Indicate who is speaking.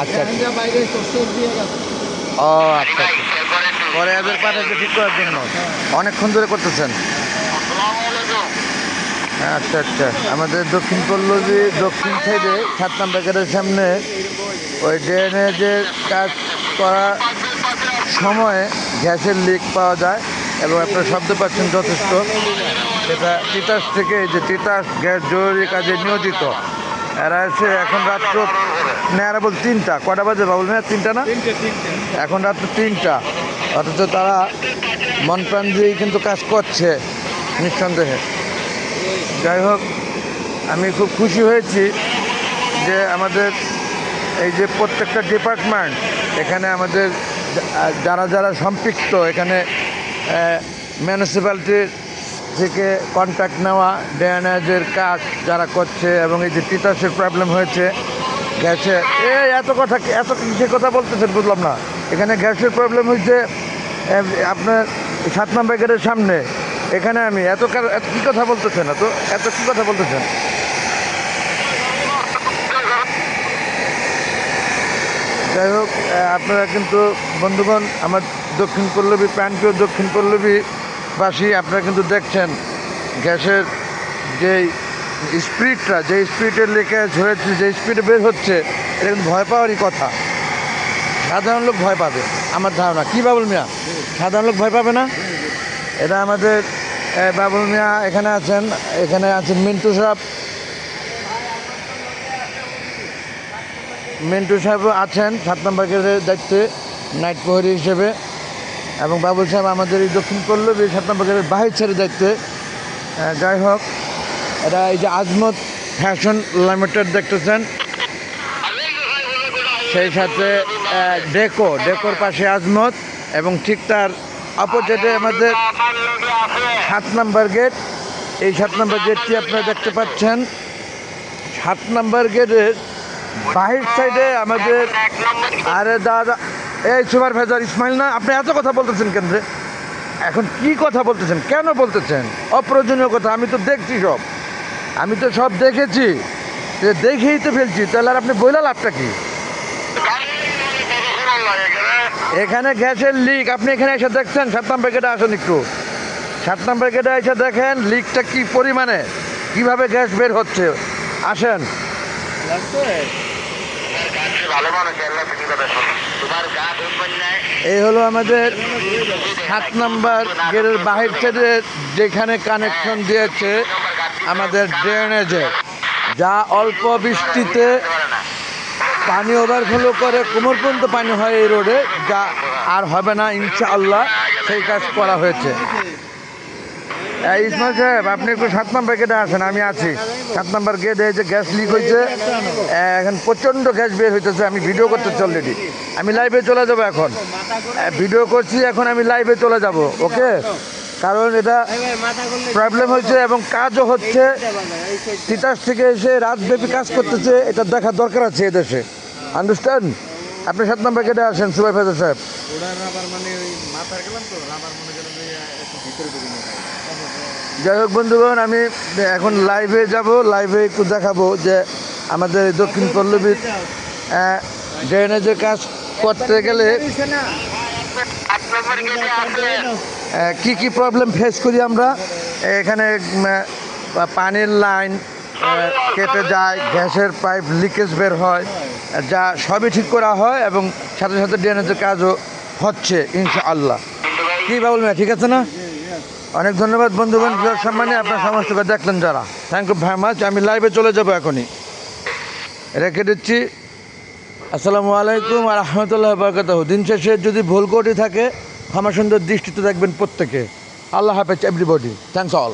Speaker 1: আচ্ছা ও আচ্ছা পরে এদের পাঠাতে ঠিক করার জন্য অনেকক্ষণ ধরে করতেছেন। আচ্ছা আচ্ছা, আমাদের দক্ষিণ পল্লবী দক্ষিণ সাইডে 7 নম্বর গেটের সামনে ওই ড্রেনেজের কাজ করার সময়ে গ্যাসের লিক পাওয়া যায় এবং আপনার শব্দ পাচ্ছেন যথেষ্ট। সেটা তিতাস থেকে, যে তিতাস গ্যাস জরুরি কাজে নিয়োজিত, এরা এসে এখন রাত্র নেয়ারা বল 3টা, কটা বাজে বাবুল মেয়া? 3টা না, এখন রাত্র 3টা, অথচ তারা মন প্রাণ দিয়েই কিন্তু কাজ করছে নিঃসন্দেহে। যাই হোক, আমি খুব খুশি হয়েছি যে আমাদের এই যে প্রত্যেকটা ডিপার্টমেন্ট এখানে আমাদের যারা যারা সম্পৃক্ত, এখানে মিউনিসিপ্যালিটির থেকে কন্ট্যাক্ট নেওয়া, ড্রেনেজের কাজ যারা করছে, এবং এই যে তিতাসের প্রবলেম হয়েছে গ্যাসের, এত কথা, এত যে কথা বলতেছেন বুঝলাম না। এখানে গ্যাসের প্রবলেম হয়েছে আপনার 7 নম্বর গেটের সামনে, এখানে আমি এত কী কথা বলতেছেন, এত কী কথা বলতেছেন? যাই হোক, আপনারা কিন্তু বন্ধুগণ, আমার দক্ষিণ পল্লবী প্রাণপ্রিয় দক্ষিণ পল্লবীবাসী, আপনারা কিন্তু দেখছেন গ্যাসের যেই স্পিডটা, যে স্পিডের লিকেজ হয়েছে, যে স্পিডে বের হচ্ছে, এটা কিন্তু ভয় পাওয়ারই কথা। সাধারণ লোক ভয় পাবে আমার ধারণা, কি বাবুল মিয়া? সাধারণ লোক ভয় পাবে না? এটা আমাদের বাবুল মিয়া এখানে আছেন, মিন্টু সাহেব আছেন 7 নম্বর গেটের দায়িত্বে নাইট প্রহরী হিসেবে, এবং বাবুল সাহেব আমাদের এই দক্ষিণ পল্লবী 7 নম্বর গেটের বাহির ছেড়ে দায়িত্বে। যাই হোক, এটা এই যে আজমত ফ্যাশন লিমিটেড দেখতেছেন, সেই সাথে ডেকোর পাশে আজমত, এবং ঠিক তার অপোজিটে আমাদের 7 নম্বর গেট। এই 7 নম্বর গেটটি আপনারা দেখতে পাচ্ছেন। 7 নম্বর গেটের বাহির সাইডে আমাদের, আরে দাদা, এই সুপারভাইজার ইসমাইল না, আপনি এত কথা বলতেছেন কেন্দ্রে? এখন কি কথা বলতেছেন, কেন বলতেছেন অপ্রয়োজনীয় কথা? আমি তো দেখছি সব, আমি তো সব দেখেছি, দেখেই তো ফেলছি, তাহলে আর আপনি বইলা লাভটা কি? এখানে গ্যাসের লিক, আপনি এখানে এসে দেখছেন? 7 নম্বর গেটে আসুন একটু, 7 নম্বর গেটে এসে দেখেন লিকটা কি পরিমাণে, কিভাবে গ্যাস বের হচ্ছে। আসেন, এই হলো আমাদের 7 নম্বর গেটের বাহির থেকে যেখানে কানেকশন দিয়েছে আমাদের ড্রেনেজে, যা অল্প বৃষ্টিতে পানি ওভারফ্লো করে কোমর পর্যন্ত পানি হয় এই রোডে, যা আর হবে না ইনশাআল্লাহ, সেই কাজ করা হয়েছে। ইসমাইল সাহেব, আপনি একটু 7 নম্বর গেটে আসেন, আমি আছি 7 নম্বর গেটে। যে গ্যাস লিক হয়েছে, এখন প্রচণ্ড গ্যাস বের হইতেছে, আমি ভিডিও করতেছি অলরেডি, আমি লাইভে চলে যাব এখন, ভিডিও করছি এখন, আমি লাইভে চলে যাব, ওকে? কারণ এটা প্রবলেম হয়েছে এবং কাজও হচ্ছে, তিতাস থেকে এসে রাতব্যাপী কাজ করতেছে, এটা দেখার দরকার আছে এদেশে, আন্ডারস্ট্যান্ড? আপনি 7 নম্বর গেটে আসেন সুপারভাইজার সাহেব। যাই হোক বন্ধুগণ, আমি এখন লাইভে যাব, লাইভে একটু দেখাবো যে আমাদের দক্ষিণ পল্লবীর ড্রেনেজের কাজ করতে গেলে কি কি প্রবলেম ফেস করি আমরা। এখানে পানির লাইন কেটে যায়, গ্যাসের পাইপ লিকেজ বের হয়, যা সবই ঠিক করা হয়, এবং সাথে সাথে ড্রেনেজের কাজও হচ্ছে ইনশাআল্লাহ। কি বাবুল মিয়া, ঠিক আছে না? অনেক ধন্যবাদ বন্ধুগণ, সম্মানে আপনার সমস্ত দেখলেন যারা, থ্যাংক ইউ ভেরি মাচ। আমি লাইভে চলে যাব এখনই, রেখে দিচ্ছি। আসসালামু আলাইকুম ওয়া রাহমাতুল্লাহি ওয়া বারাকাতুহু। দিন শেষে যদি ভুল ত্রুটি থাকে ক্ষমা সুন্দর দৃষ্টিতে দেখবেন প্রত্যেকে। আল্লাহ হাফেজ এভরিবডি, থ্যাংকস অল।